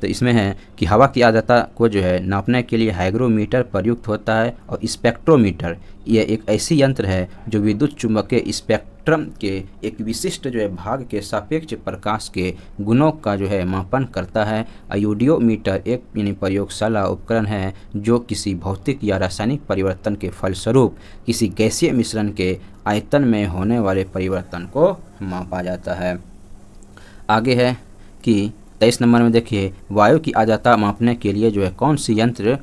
तो इसमें है कि हवा की आर्द्रता को जो है नापने के लिए हाइग्रोमीटर प्रयुक्त होता है। और स्पेक्ट्रोमीटर यह एक ऐसी यंत्र है जो विद्युत चुम्बकीय स्पेक्ट्रम के एक विशिष्ट जो है भाग के सापेक्ष प्रकाश के गुणों का जो है मापन करता है। आयोडियोमीटर एक यानी प्रयोगशाला उपकरण है जो किसी भौतिक या रासायनिक परिवर्तन के फलस्वरूप किसी गैसीय मिश्रण के आयतन में होने वाले परिवर्तन को मापा जाता है। आगे है कि 23 नंबर में देखिए, वायु की आर्द्रता मापने के लिए जो है कौन सी यंत्र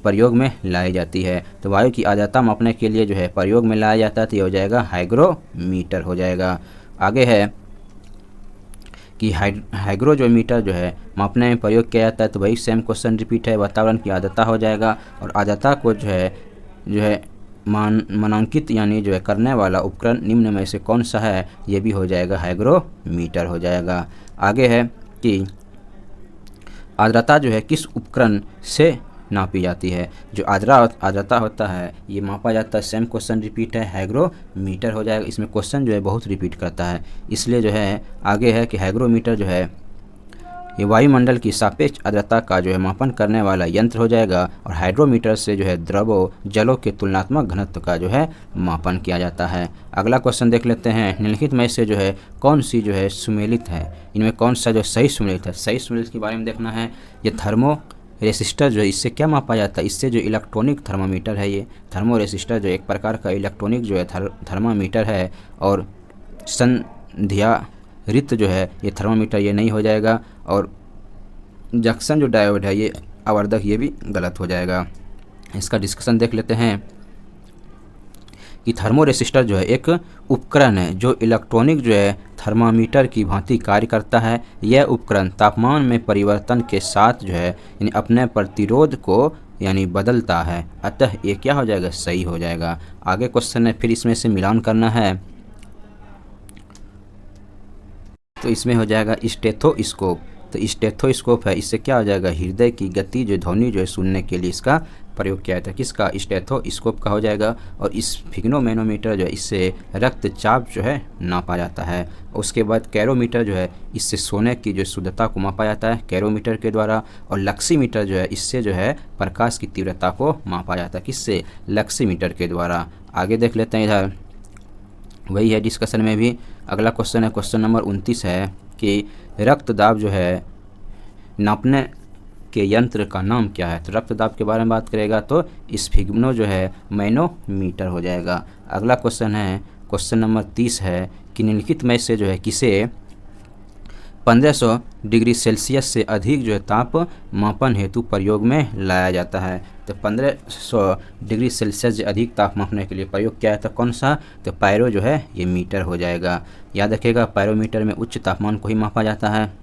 प्रयोग में लाई जाती है। तो वायु की आर्द्रता मापने के लिए जो है प्रयोग में लाया जाता है तो ये हो जाएगा हाइग्रोमीटर हो जाएगा। आगे है कि हाइग्रोमीटर जो है मापने में प्रयोग किया जाता है, तो वही सेम क्वेश्चन रिपीट है, वातावरण की आर्द्रता हो जाएगा। और आर्द्रता को जो है मानांकित यानी जो है करने वाला उपकरण निम्न में से कौन सा है, ये भी हो जाएगा हाइग्रोमीटर हो जाएगा। आगे है कि आर्द्रता जो है किस उपकरण से नापी जाती है। जो आर्द्रता होता है ये मापा जाता है, सेम क्वेश्चन रिपीट है, हाइग्रोमीटर हो जाएगा। इसमें क्वेश्चन जो है बहुत रिपीट करता है, इसलिए जो है आगे है कि हाइग्रोमीटर जो है ये वायुमंडल की सापेक्ष आर्द्रता का जो है मापन करने वाला यंत्र हो जाएगा। और हाइड्रोमीटर से जो है द्रवों जलों के तुलनात्मक घनत्व का जो है मापन किया जाता है। अगला क्वेश्चन देख लेते हैं, निम्नलिखित में से जो है कौन सी जो है सुमेलित है, इनमें कौन सा जो सही सुमेलित है। सही सुमेलित के बारे में देखना है। ये थर्मो रेसिस्टर जो है इससे क्या मापा जाता है, इससे जो इलेक्ट्रॉनिक थर्मामीटर है, ये थर्मो रेसिस्टर जो एक प्रकार का इलेक्ट्रॉनिक जो है थर्मामीटर है। और संधारित्र जो है ये थर्मामीटर ये नहीं हो जाएगा। और जंक्शन जो डायोड है ये आवर्धक, ये भी गलत हो जाएगा। इसका डिस्कशन देख लेते हैं कि थर्मो रेसिस्टर जो है एक उपकरण है जो इलेक्ट्रॉनिक जो है थर्मामीटर की भांति कार्य करता है। यह उपकरण तापमान में परिवर्तन के साथ जो है यानी अपने प्रतिरोध को यानी बदलता है, अतः ये क्या हो जाएगा, सही हो जाएगा। आगे क्वेश्चन है, फिर इसमें से मिलान करना है, तो इसमें हो जाएगा स्टेथोस्कोप। तो स्टेथोस्कोप है, इससे क्या हो जाएगा, हृदय की गति जो ध्वनि जो है सुनने के लिए इसका प्रयोग किया जाता है। किसका, स्टेथोस्कोप का हो जाएगा। और इस फिग्नोमेनोमीटर जो है इससे रक्तचाप जो है नापा जाता है। उसके बाद कैरोमीटर जो है इससे सोने की जो शुद्धता को मापा जाता है कैरोमीटर के द्वारा। और लक्सीमीटर जो है इससे जो है प्रकाश की तीव्रता को मापा जाता है, किससे, लक्सीमीटर के द्वारा। आगे देख लेते हैं, इधर वही है डिस्कशन में भी। अगला क्वेश्चन है, क्वेश्चन नंबर 29 है कि रक्तदाब जो है नापने के यंत्र का नाम क्या है? तो रक्त दाब के बारे में बात करेगा तो स्फिग्नो जो है मैनोमीटर हो जाएगा। अगला क्वेश्चन है, क्वेश्चन नंबर 30 है कि निम्नलिखित में से जो है किसे 1500 डिग्री सेल्सियस से अधिक जो है ताप मापन हेतु प्रयोग में लाया जाता है? तो 1500 डिग्री सेल्सियस से अधिक ताप मापने के लिए प्रयोग किया जाता है कौन सा? तो पायरो जो है ये मीटर हो जाएगा। याद रखिएगा पायरोमीटर में उच्च तापमान को ही मापा जाता है।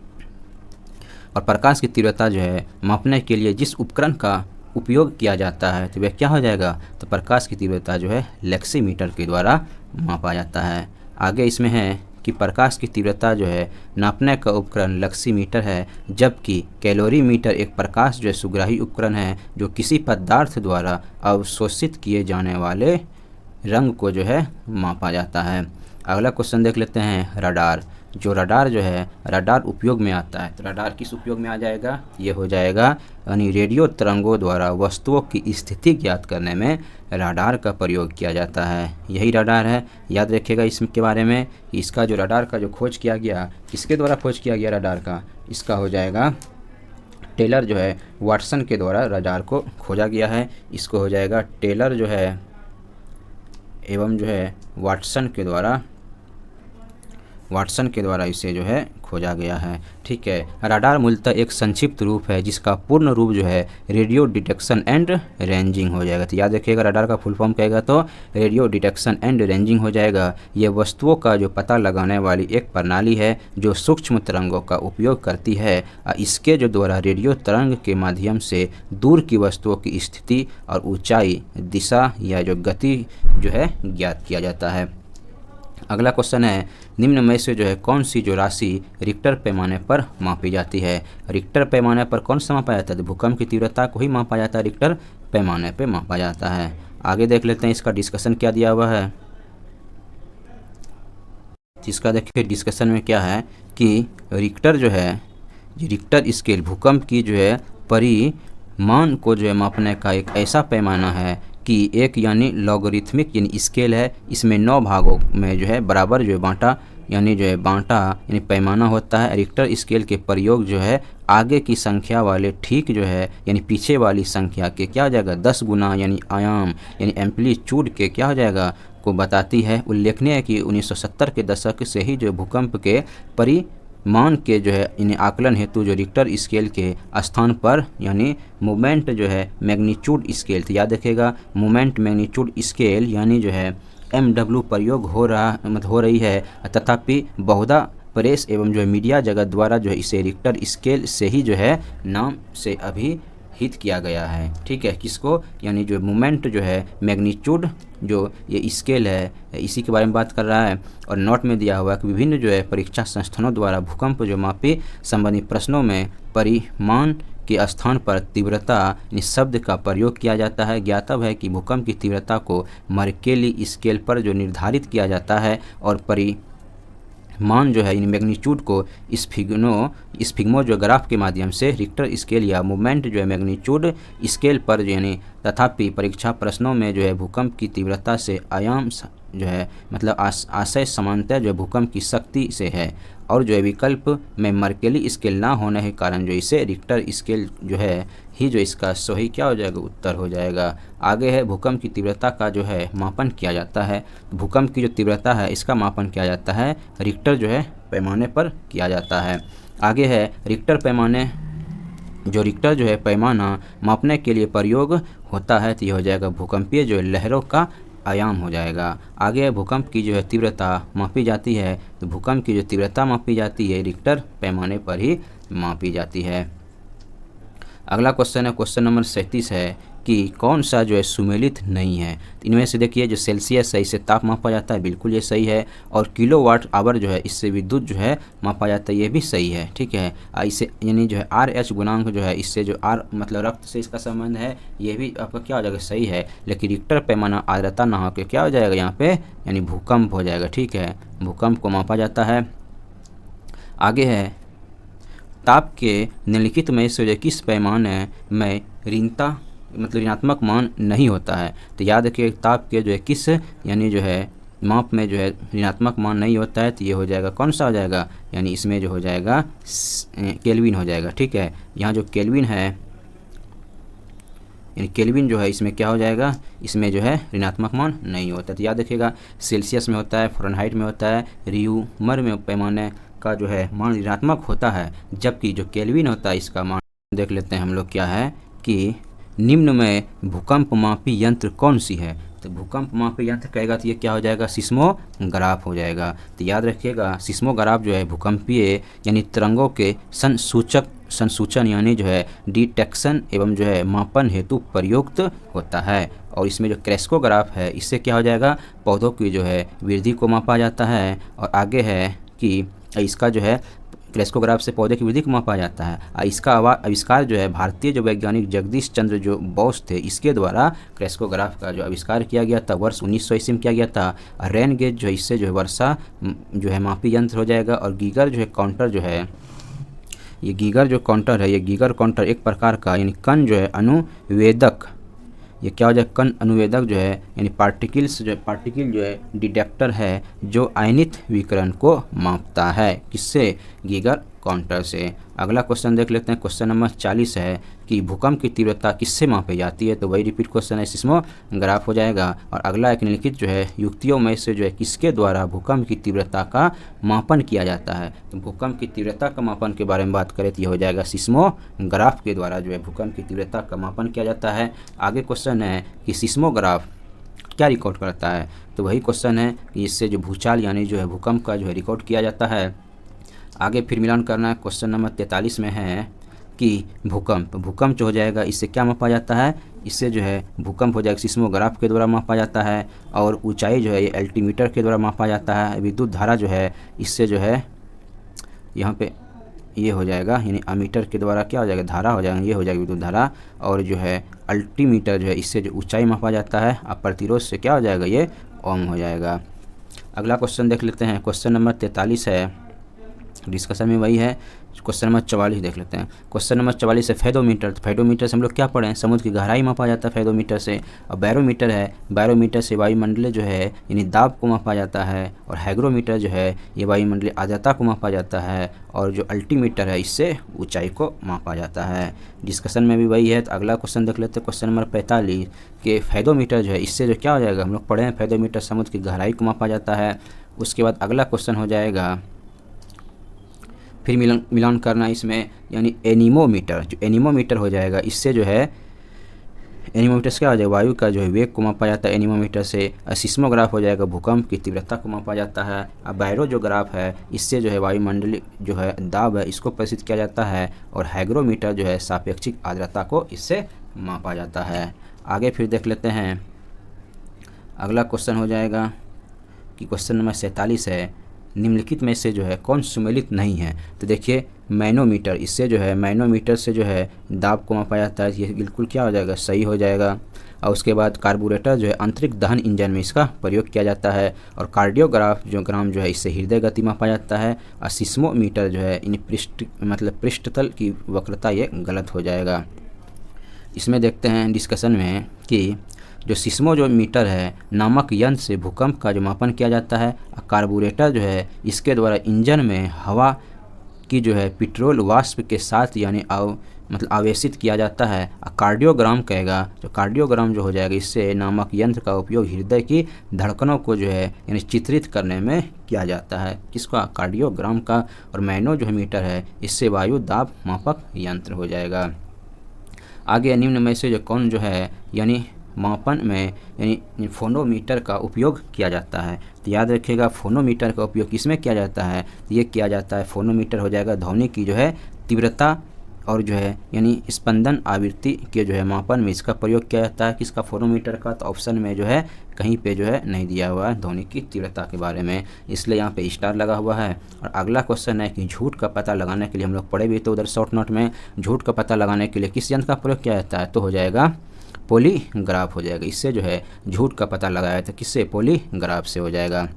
और प्रकाश की तीव्रता जो है मापने के लिए जिस उपकरण का उपयोग किया जाता है तो वह क्या हो जाएगा? तो प्रकाश की तीव्रता जो है लेक्सीमीटर के द्वारा मापा जाता है। आगे इसमें है कि प्रकाश की तीव्रता जो है नापने का उपकरण लेक्सीमीटर है, जबकि कैलोरीमीटर एक प्रकाश जो है सुग्राही उपकरण है जो किसी पदार्थ द्वारा अवशोषित किए जाने वाले रंग को जो है मापा जाता है। अगला क्वेश्चन देख लेते हैं, रडार। जो रडार जो है रडार उपयोग में आता है, तो रडार किस उपयोग में आ जाएगा? ये हो जाएगा यानी रेडियो तरंगों द्वारा वस्तुओं की स्थिति ज्ञात करने में रडार का प्रयोग किया जाता है। यही रडार है। याद रखिएगा इसके बारे में, इसका जो रडार का जो खोज किया गया, किसके द्वारा खोज किया गया रडार का? इसका हो जाएगा टेलर जो है वाटसन के द्वारा रडार को खोजा गया है। इसको हो जाएगा टेलर जो है एवं जो है वाटसन के द्वारा इसे जो है खोजा गया है। ठीक है, रडार मूलतः एक संक्षिप्त रूप है जिसका पूर्ण रूप जो है रेडियो डिटेक्शन एंड रेंजिंग हो जाएगा। तो याद रखिएगा रडार का फुल फॉर्म कहेगा तो रेडियो डिटेक्शन एंड रेंजिंग हो जाएगा। ये वस्तुओं का जो पता लगाने वाली एक प्रणाली है जो सूक्ष्म तरंगों का उपयोग करती है। इसके जो द्वारा रेडियो तरंग के माध्यम से दूर की वस्तुओं की स्थिति और ऊंचाई, दिशा या जो गति जो है ज्ञात किया जाता है। अगला क्वेश्चन है, निम्न में से जो है कौन सी जो राशि रिक्टर पैमाने पर मापी जाती है? रिक्टर पैमाने पर कौन सा मापा जाता है? तो भूकंप की तीव्रता को ही मापा जाता है, रिक्टर पैमाने पे मापा जाता है। आगे देख लेते हैं इसका डिस्कशन क्या दिया हुआ है। इसका देखिए डिस्कशन में क्या है कि रिक्टर जो है, रिक्टर स्केल भूकंप की जो है परिमाण को जो है मापने का एक ऐसा पैमाना है कि एक यानी लॉगरिथमिक यानी स्केल है। इसमें 9 भागों में जो है बराबर जो है बांटा यानी पैमाना होता है। रिक्टर स्केल के प्रयोग जो है आगे की संख्या वाले ठीक जो है यानी पीछे वाली संख्या के क्या हो जाएगा 10 गुना यानी आयाम यानी एम्पलीट्यूड के क्या हो जाएगा को बताती है। उल्लेखनीय है कि 1970 के दशक से ही जो भूकंप के मान के जो है इन्हें आकलन हेतु जो रिक्टर स्केल के स्थान पर यानी मोमेंट जो है मैग्नीट्यूड स्केल, तो याद रखिएगा मोमेंट मैग्नीट्यूड स्केल यानी जो है MW प्रयोग हो रही है। तथापि बहुधा प्रेस एवं जो है मीडिया जगत द्वारा जो है इसे रिक्टर स्केल से ही जो है नाम से अभिहित किया गया है। ठीक है, किसको? यानी जो मोमेंट जो है मैग्नीट्यूड जो ये स्केल है इसी के बारे में बात कर रहा है। और नोट में दिया हुआ है कि विभिन्न जो है परीक्षा संस्थानों द्वारा भूकंप जो मापी संबंधी प्रश्नों में परिमाण के स्थान पर तीव्रता शब्द का प्रयोग किया जाता है। ज्ञातव्य है कि भूकंप की तीव्रता को मर्केली स्केल पर जो निर्धारित किया जाता है और मान जो है इन मैग्नीट्यूड को स्फिग्मो जो ग्राफ के माध्यम से रिक्टर स्केल या मोमेंट जो है मैग्नीट्यूड स्केल पर यानी तथापि परीक्षा प्रश्नों में जो है भूकंप की तीव्रता से आयाम जो है मतलब आशय समानता जो है भूकंप की शक्ति से है। और जो है विकल्प में मर्केली स्केल ना होने के कारण जो इसे रिक्टर स्केल जो है ही जो इसका सही क्या हो जाएगा उत्तर हो जाएगा। आगे है भूकंप की तीव्रता का जो है मापन किया जाता है। भूकंप की जो तीव्रता है इसका मापन किया जाता है रिक्टर जो है पैमाने पर किया जाता है। आगे है रिक्टर जो है पैमाना मापने के लिए प्रयोग होता है, तो यह हो जाएगा भूकंपीय जो लहरों का आयाम हो जाएगा। आगे भूकंप की जो है तीव्रता मापी जाती है, तो भूकंप की जो तीव्रता मापी जाती है रिक्टर पैमाने पर ही मापी जाती है। अगला क्वेश्चन है क्वेश्चन नंबर 37 है कि कौन सा जो है सुमेलित नहीं है? इनमें से देखिए जो सेल्सियस है इससे ताप मापा जाता है, बिल्कुल ये सही है। और किलोवाट आवर जो है इससे विद्युत जो है मापा जाता है, ये भी सही है। ठीक है, इसे यानी जो है RH गुणांक जो है इससे जो R मतलब रक्त से इसका संबंध है, ये भी आपका क्या हो जाएगा सही है। लेकिन रिक्टर पैमाना आर्द्रता ना होकर क्या हो जाएगा यहाँ पे यानी भूकंप हो जाएगा। ठीक है, भूकंप को मापा जाता है। आगे है ताप के निम्नलिखित में से किस पैमाने में ऋणात्मक मान नहीं होता है? तो याद रखिए ताप के जो है किस यानी जो है माप में जो है ऋणात्मक मान नहीं होता है तो ये हो जाएगा कौन सा हो जाएगा, यानी इसमें जो हो जाएगा केल्विन हो जाएगा। ठीक है, यहाँ जो केल्विन है यानी केल्विन जो है इसमें क्या हो जाएगा, इसमें जो है ऋणात्मक मान नहीं होता। तो याद रखिएगा सेल्सियस में होता है, फ़ारेनहाइट में होता है, रियूमर में पैमाने का जो है मान ऋणात्मक होता है, जबकि जो केल्विन होता है इसका मान देख लेते हैं हम लोग क्या है कि निम्न में भूकंप मापी यंत्र कौन सी है। तो भूकंप मापी यंत्र कहेगा तो ये क्या हो जाएगा, सिस्मोग्राफ हो जाएगा। तो याद रखिएगा सिस्मोग्राफ जो है भूकंपीय यानी तरंगों के संसूचन यानी जो है डिटेक्शन एवं जो है मापन हेतु प्रयुक्त होता है। और इसमें जो क्रेस्कोग्राफ है इससे क्या हो जाएगा, पौधों की जो है वृद्धि को मापा जाता है। और आगे है कि इसका जो है क्रेस्कोग्राफ से पौधे की वृद्धि को मापा जाता है। और इसका आविष्कार जो है भारतीय जो वैज्ञानिक जगदीश चंद्र जो बोस थे इसके द्वारा क्रेस्कोग्राफ का जो आविष्कार किया गया था वर्ष 1900 ईस्वी में किया गया था। रेन गेज जो है इससे जो है वर्षा जो है मापी यंत्र हो जाएगा। और गीगर जो है काउंटर जो है, ये गीगर जो काउंटर है, ये गीगर काउंटर एक प्रकार का यानी कण जो है अनुवेदक, ये क्या हो जाए कण अनुवेदक जो है यानी पार्टिकल जो है डिटेक्टर है जो आयनित विकिरण को मापता है। किससे, गीगर काउंटर से। अगला क्वेश्चन देख लेते हैं, क्वेश्चन नंबर 40 है कि भूकंप की तीव्रता किससे मापी जाती है। तो वही रिपीट क्वेश्चन है, सिस्मोग्राफ हो जाएगा। और अगला एक निम्नलिखित जो है युक्तियों में से जो है किसके द्वारा भूकंप की तीव्रता का मापन किया जाता है। तो भूकंप की तीव्रता का मापन के बारे में बात करें तो ये हो जाएगा सिस्मोग्राफ के द्वारा जो है भूकंप की तीव्रता का मापन किया जाता है। आगे क्वेश्चन है कि सिस्मोग्राफ क्या रिकॉर्ड करता है। तो वही क्वेश्चन है कि इससे जो भूचाल यानी जो है भूकंप का जो है रिकॉर्ड किया जाता है। आगे फिर मिलान करना है, क्वेश्चन नंबर 43 में है कि भूकंप जो हो जाएगा इससे क्या मापा जाता है, इससे जो है भूकंप हो जाएगा सिस्मोग्राफ के द्वारा मापा जाता है। और ऊंचाई जो है ये एल्टीमीटर के द्वारा मापा जाता है। विद्युत धारा जो है इससे जो है यहाँ पे ये हो जाएगा यानी अमीटर के द्वारा क्या हो जाएगा, धारा हो जाएगा, ये हो जाएगा विद्युत धारा। और जो है अल्टीमीटर जो है इससे जो ऊंचाई मापा जाता है। अब प्रतिरोध से क्या हो जाएगा, ये ओम हो जाएगा। अगला क्वेश्चन देख लेते हैं, क्वेश्चन नंबर 43 है, डिस्कशन में वही है। क्वेश्चन नंबर 44 देख लेते हैं। क्वेश्चन नंबर 44 है फेदोमीटर। तो फेदोमीटर से हम लोग क्या पढ़े हैं, समुद्र की गहराई मापा जाता है फेदोमीटर से। और बैरोमीटर है, बैरोमीटर से वायुमंडलीय जो है यानी दाब को मापा जाता है। और हैग्रोमीटर जो है ये वायुमंडलीय आर्द्रता को मापा जाता है। और जो अल्टीमीटर है इससे ऊंचाई को मापा जाता है। डिस्कशन में भी वही है। तो अगला क्वेश्चन देख लेते हैं, क्वेश्चन नंबर 45 के फेदोमीटर जो है इससे जो क्या हो जाएगा, हम लोग पढ़े हैं फेदोमीटर समुद्र की गहराई को मापा जाता है। उसके बाद अगला क्वेश्चन हो जाएगा फिर मिलान करना इसमें यानी एनीमोमीटर। जो एनीमोमीटर हो जाएगा इससे जो है एनीमोमीटर से क्या हो जाएगा, वायु का जो है वेग को मापा जाता है एनीमोमीटर से। सिस्मोग्राफ हो जाएगा भूकंप की तीव्रता को मापा जाता है। अब बैरो जो ग्राफ है इससे जो है वायुमंडलीय जो है दाब है इसको प्रदर्शित किया जाता है। और हैग्रोमीटर जो है सापेक्षिक आर्द्रता को इससे मापा जाता है। आगे फिर देख लेते हैं, अगला क्वेश्चन हो जाएगा कि क्वेश्चन नंबर 47 है, निम्नलिखित में से जो है कौन सुमेलित नहीं है। तो देखिए मैनोमीटर, इससे जो है मैनोमीटर से जो है दाब को मापा जाता है, ये बिल्कुल क्या हो जाएगा, सही हो जाएगा। और उसके बाद कार्बोरेटर जो है आंतरिक दहन इंजन में इसका प्रयोग किया जाता है। और कार्डियोग्राफ जो ग्राम जो है इससे हृदय गति मापा जाता है। और सिस्मोमीटर जो है इन पृष्ठतल की वक्रता, ये गलत हो जाएगा। इसमें देखते हैं डिस्कशन में कि जो सिस्मोमीटर है नामक यंत्र से भूकंप का जो मापन किया जाता है। कार्बोरेटर जो है इसके द्वारा इंजन में हवा की जो है पेट्रोल वाष्प के साथ यानी आवेशित किया जाता है। कार्डियोग्राम कहेगा, जो कार्डियोग्राम जो हो जाएगा इससे नामक यंत्र का उपयोग हृदय की धड़कनों को जो है यानी चित्रित करने में किया जाता है। किसका, कार्डियोग्राम का। और मैनो जो मीटर है इससे वायु दाब मापक यंत्र हो जाएगा। आगे निम्न में से जो कौन जो है यानी मापन में यानी फोनोमीटर का उपयोग किया जाता है। तो याद रखिएगा फोनोमीटर का उपयोग किसमें किया जाता है, तो ये किया जाता है फोनोमीटर हो जाएगा ध्वनि की जो है तीव्रता और जो है यानी स्पंदन आवृत्ति के जो है मापन में इसका प्रयोग किया जाता है। किसका, फोनोमीटर का। तो ऑप्शन में जो है कहीं पे जो है नहीं दिया हुआ है ध्वनि की तीव्रता के बारे में, इसलिए यहाँ पे स्टार लगा हुआ है। और अगला क्वेश्चन है कि झूठ का पता लगाने के लिए, हम लोग पढ़े भी तो उधर शॉर्ट नोट में, झूठ का पता लगाने के लिए किस यंत्र का प्रयोग किया जाता है, तो हो जाएगा पॉलीग्राफ हो जाएगा। इससे जो है झूठ का पता लगाया था किससे, पॉलीग्राफ से हो जाएगा।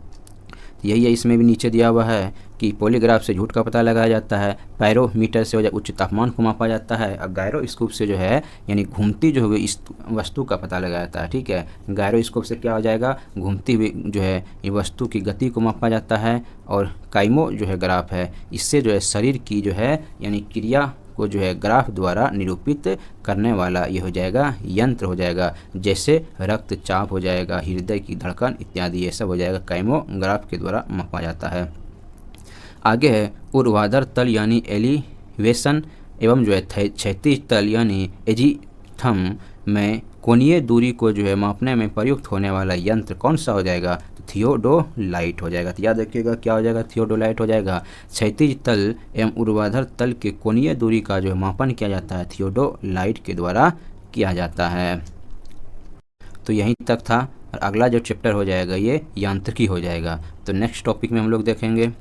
यही है इसमें भी नीचे दिया हुआ है कि पॉलीग्राफ से झूठ का पता लगाया जाता है, पायरोमीटर से जो उच्च तापमान को मापा जाता है, और गायरोस्कोप से जो है यानी घूमती जो हुई इस वस्तु का पता लगाया जाता है। ठीक है, गायरोस्कोप से क्या हो जाएगा, घूमती हुई जो है ये वस्तु की गति को मापा जाता है। और काइमो जो है ग्राफ है, इससे जो है शरीर की जो है यानी क्रिया को जो है ग्राफ द्वारा निरूपित करने वाला ये हो जाएगा यंत्र हो जाएगा, जैसे रक्तचाप हो जाएगा, हृदय की धड़कन इत्यादि ये सब हो जाएगा काइमोग्राफ के द्वारा मापा जाता है। आगे है ऊर्ध्वाधर तल यानी एलिवेशन एवं जो है क्षैतिज तल यानी एजीथम में कोणीय दूरी को जो है मापने में प्रयुक्त होने वाला यंत्र कौन सा हो जाएगा, तो थियोडोलाइट हो जाएगा। तो याद रखिएगा क्या हो जाएगा, थियोडोलाइट हो जाएगा। क्षैतिज तल एवं ऊर्ध्वाधर तल के कोणीय दूरी का जो है मापन किया जाता है थियोडोलाइट के द्वारा किया जाता है। तो यहीं तक था, और अगला जो चैप्टर हो जाएगा ये यांत्रिकी हो जाएगा। तो नेक्स्ट टॉपिक में हम लोग देखेंगे